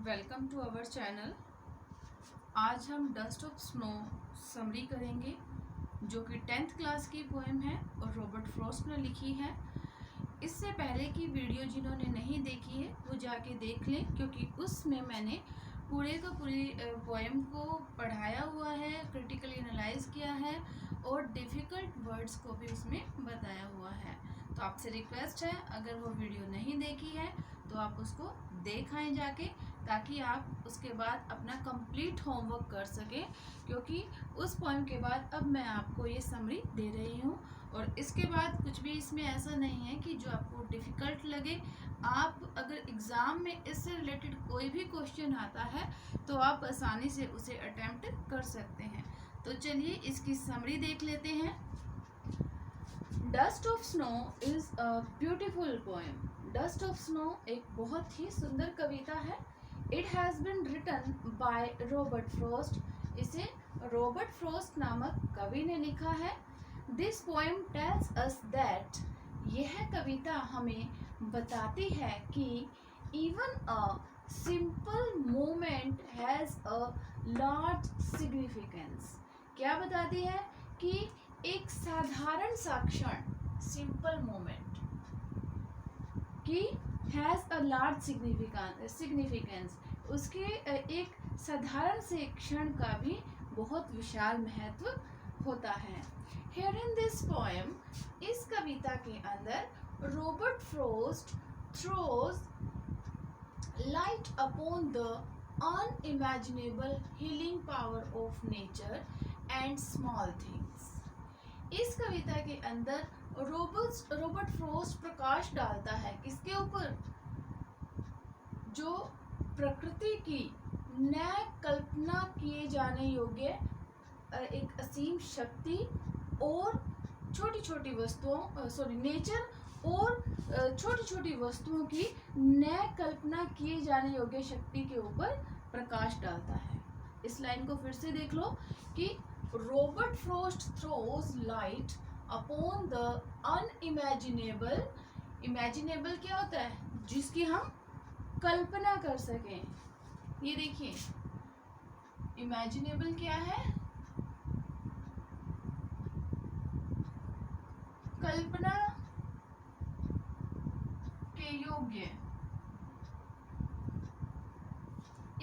Welcome to our channel. आज हम dust of snow summary करेंगे जो कि 10th क्लास की पोएम है और रॉबर्ट फ्रॉस्ट ने लिखी है। इससे पहले की वीडियो जिन्होंने नहीं देखी है वो जाके देख लें, क्योंकि उसमें मैंने पूरे का पूरी पोएम को पढ़ाया हुआ है, क्रिटिकली एनालाइज किया है और डिफ़िकल्ट वर्ड्स को भी उसमें बताया हुआ है। तो आपसे रिक्वेस्ट है, अगर वो वीडियो नहीं देखी है तो आप उसको देख आएँ जाके, ताकि आप उसके बाद अपना कंप्लीट होमवर्क कर सकें, क्योंकि उस पोएम के बाद अब मैं आपको ये समरी दे रही हूँ। और इसके बाद कुछ भी इसमें ऐसा नहीं है कि जो आपको डिफ़िकल्ट लगे। आप अगर एग्ज़ाम में इससे रिलेटेड कोई भी क्वेश्चन आता है तो आप आसानी से उसे अटेम्प्ट कर सकते हैं। तो चलिए इसकी समरी देख लेते हैं। Dust of snow is a beautiful poem. Dust of snow एक बहुत ही सुंदर कविता है। It has been written by Robert Frost. इसे रॉबर्ट फ्रॉस्ट नामक कवि ने लिखा है। This poem tells us that, यह कविता हमें बताती है कि even a simple moment has a large significance. क्या बताती है कि एक साधारण सा क्षण, सिंपल मोमेंट की हैज़ अ लार्ज सिग्निफिकेंस, उसके एक साधारण से क्षण का भी बहुत विशाल महत्व होता है। Here in this poem, इस कविता के अंदर Robert Frost throws light upon the unimaginable healing power of nature and small things। इस कविता के अंदर रॉबर्ट फ्रॉस्ट प्रकाश डालता है किसके ऊपर? जो प्रकृति की न कल्पना किए जाने योग्य एक असीम शक्ति और छोटी छोटी वस्तुओं नेचर और छोटी छोटी वस्तुओं की न कल्पना किए जाने योग्य शक्ति के ऊपर प्रकाश डालता है। इस लाइन को फिर से देख लो कि Robert Frost throws light upon the unimaginable. Imaginable क्या होता है? जिसकी हम कल्पना कर सकें। ये देखिए, इमेजिनेबल क्या है? कल्पना के योग्य।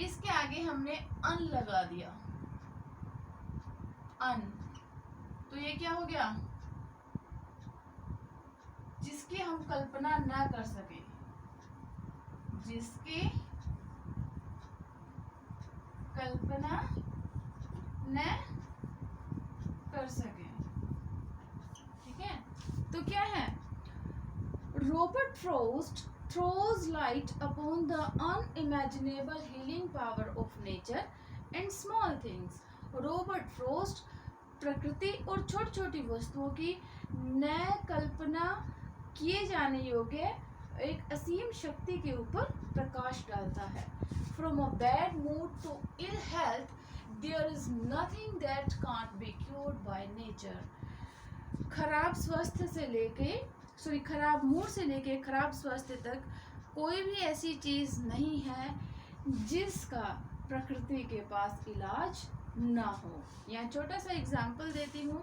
इसके आगे हमने अन लगा दिया, अन, तो ये क्या हो गया? जिसकी हम कल्पना ना कर सके, जिसकी कल्पना न कर सके। ठीक है, तो क्या है? Robert Frost throws light upon the unimaginable healing power of nature and small things। Robert Frost प्रकृति और छोटी छोटी वस्तुओं की न कल्पना किए जाने योग्य एक असीम शक्ति के ऊपर प्रकाश डालता है। From a bad mood to ill health, there is nothing that can't be cured by nature। खराब स्वास्थ्य से लेके खराब मूड से लेके खराब स्वास्थ्य तक कोई भी ऐसी चीज़ नहीं है जिसका प्रकृति के पास इलाज ना हो। यहाँ छोटा सा एग्जाम्पल देती हूँ।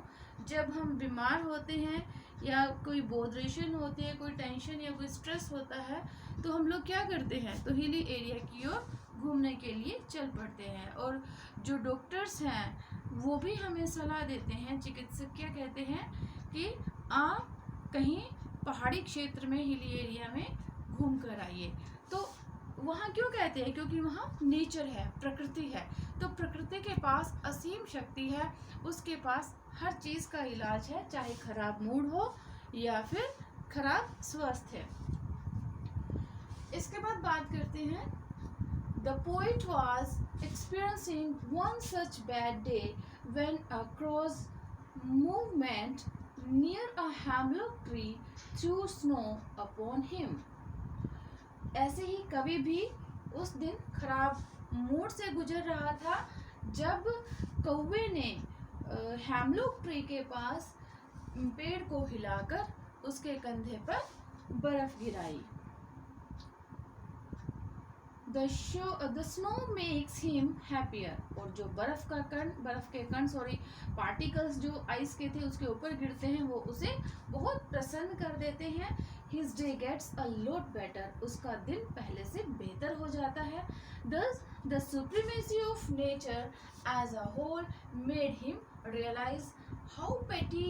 जब हम बीमार होते हैं या कोई बोधरेशन होती है, कोई टेंशन या कोई स्ट्रेस होता है, तो हम लोग क्या करते हैं? तो हिली एरिया की ओर घूमने के लिए चल पड़ते हैं। और जो डॉक्टर्स हैं वो भी हमें सलाह देते हैं, चिकित्सक क्या कहते हैं कि आप कहीं पहाड़ी क्षेत्र में, हिली एरिया में घूम कर आइए। तो वहाँ क्यों कहते हैं? क्योंकि वहाँ नेचर है, प्रकृति है। तो प्रकृति के पास असीम शक्ति है, उसके पास हर चीज़ का इलाज है, चाहे खराब मूड हो या फिर खराब स्वास्थ्य। इसके बाद बात करते हैं। The poet was experiencing one such bad day when a cross movement near a hemlock tree threw snow upon him। ऐसे ही कवि भी उस दिन खराब मूड से गुजर रहा था जब कौवे ने हेमलॉक ट्री के पास पेड़ को हिलाकर उसके कंधे पर बर्फ गिराई। The snow makes him happier, और जो बर्फ के कण पार्टिकल्स जो आइस के थे उसके ऊपर गिरते हैं वो उसे बहुत प्रसन्न कर देते हैं। His day gets a lot better, उसका दिन पहले से बेहतर हो जाता है। Thus the supremacy of nature as a whole made him realise how petty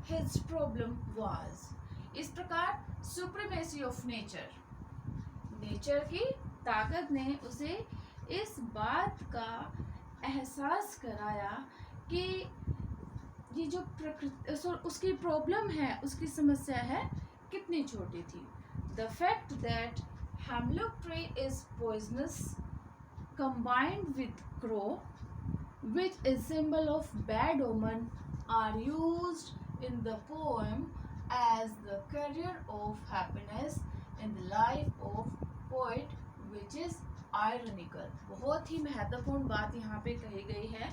his problem was. इस प्रकार सुप्रीमेसी ऑफ नेचर की ताकत ने उसे इस बात का एहसास कराया कि ये जो प्रकृति उसकी प्रॉब्लम है, उसकी समस्या है, कितनी छोटी थी। The fact that hemlock tree is poisonous combined with crow, which is symbol of bad omen, are used in the poem as the carrier of happiness in the life of poet, which is ironical। बहुत ही महत्वपूर्ण बात यहाँ पे कही गई है।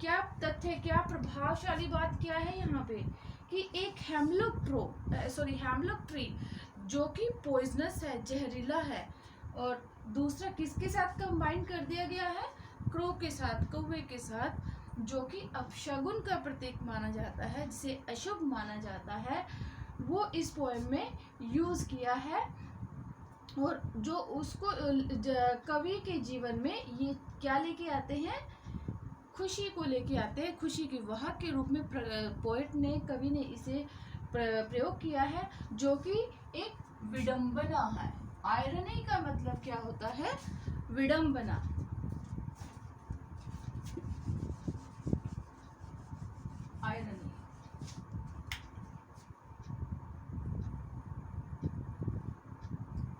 क्या तथ्य, क्या प्रभावशाली बात क्या है यहाँ पे कि एक हेमलॉक ट्री जो कि पॉइजनस है, जहरीला है, और दूसरा किसके साथ कंबाइन कर दिया गया है? क्रो के साथ, कौवे के साथ, जो कि अपशगुन का प्रतीक माना जाता है, जिसे अशुभ माना जाता है, वो इस पोएम में यूज किया है। और जो उसको कवि के जीवन में ये क्या लेके आते हैं? खुशी को लेके आते हैं। खुशी की वाहक के रूप में कवि ने इसे प्रयोग किया है, जो कि एक विडंबना है। आयरनी का मतलब क्या होता है? विडंबना। आयरनी,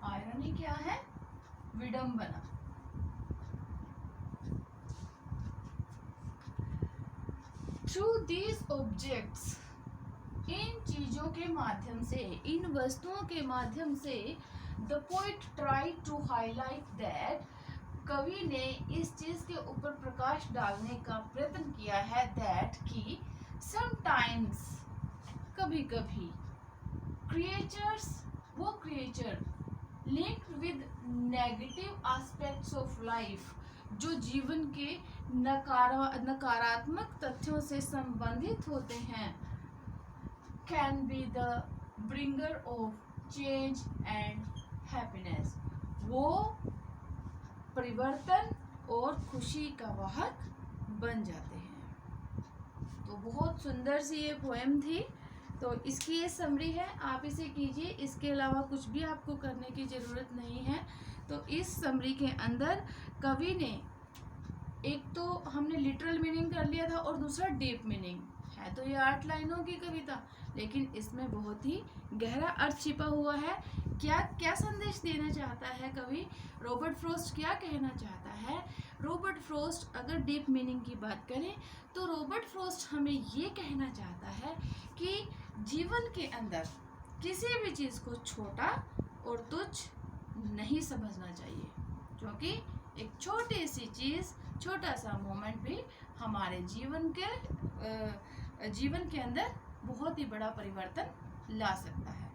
आयरनी क्या है? विडंबना। थ्रू दीज ऑब्जेक्ट्स, इन चीजों के माध्यम से, इन वस्तुओं के माध्यम से, the poet try to highlight that, कवि ने इस चीज के ऊपर प्रकाश डालने का प्रयत्न किया है, दैट कि समटाइम्स, कभी कभी, क्रिएचर्स, वो creature linked with negative aspects of life, जो जीवन के नकारात्मक तथ्यों से संबंधित होते हैं, can be the bringer of change and happiness, वो परिवर्तन और खुशी का वाहक बन जाते हैं। तो बहुत सुंदर सी ये पोएम थी। तो इसकी ये समरी है, आप इसे कीजिए, इसके अलावा कुछ भी आपको करने की ज़रूरत नहीं है। तो इस समरी के अंदर कवि ने, एक तो हमने लिटरल मीनिंग कर लिया था और दूसरा डीप मीनिंग है। तो ये 8 लाइनों की कविता, लेकिन इसमें बहुत ही गहरा अर्थ छिपा हुआ है। क्या क्या संदेश देना चाहता है कवि? रॉबर्ट फ्रॉस्ट क्या कहना चाहता है? रॉबर्ट फ्रॉस्ट, अगर डीप मीनिंग की बात करें तो रॉबर्ट फ्रॉस्ट हमें ये कहना चाहता है कि जीवन के अंदर किसी भी चीज़ को छोटा और तुच्छ नहीं समझना चाहिए, क्योंकि एक छोटी सी चीज़, छोटा सा मोमेंट भी हमारे जीवन के अंदर बहुत ही बड़ा परिवर्तन ला सकता है।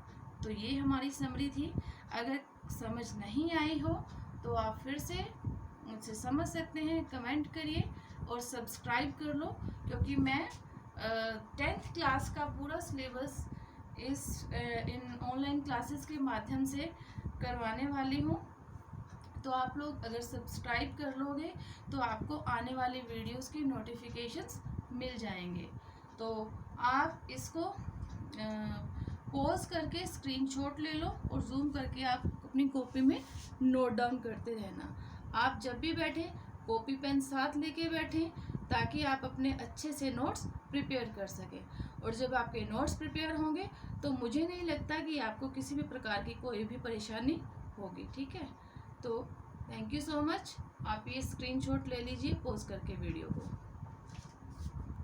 तो ये हमारी समरी थी। अगर समझ नहीं आई हो तो आप फिर से मुझसे समझ सकते हैं, कमेंट करिए और सब्सक्राइब कर लो, क्योंकि मैं 10th क्लास का पूरा सिलेबस इन ऑनलाइन क्लासेस के माध्यम से करवाने वाली हूँ। तो आप लोग अगर सब्सक्राइब कर लोगे तो आपको आने वाले वीडियोस की नोटिफिकेशंस मिल जाएंगे। तो आप इसको पॉज करके स्क्रीनशॉट ले लो और जूम करके आप अपनी कॉपी में नोट डाउन करते रहना। आप जब भी बैठें कॉपी पेन साथ लेके बैठें, ताकि आप अपने अच्छे से नोट्स प्रिपेयर कर सकें। और जब आपके नोट्स प्रिपेयर होंगे तो मुझे नहीं लगता कि आपको किसी भी प्रकार की कोई भी परेशानी होगी। ठीक है, तो थैंक यू सो मच। आप ये स्क्रीनशॉट ले लीजिए पॉज करके वीडियो को।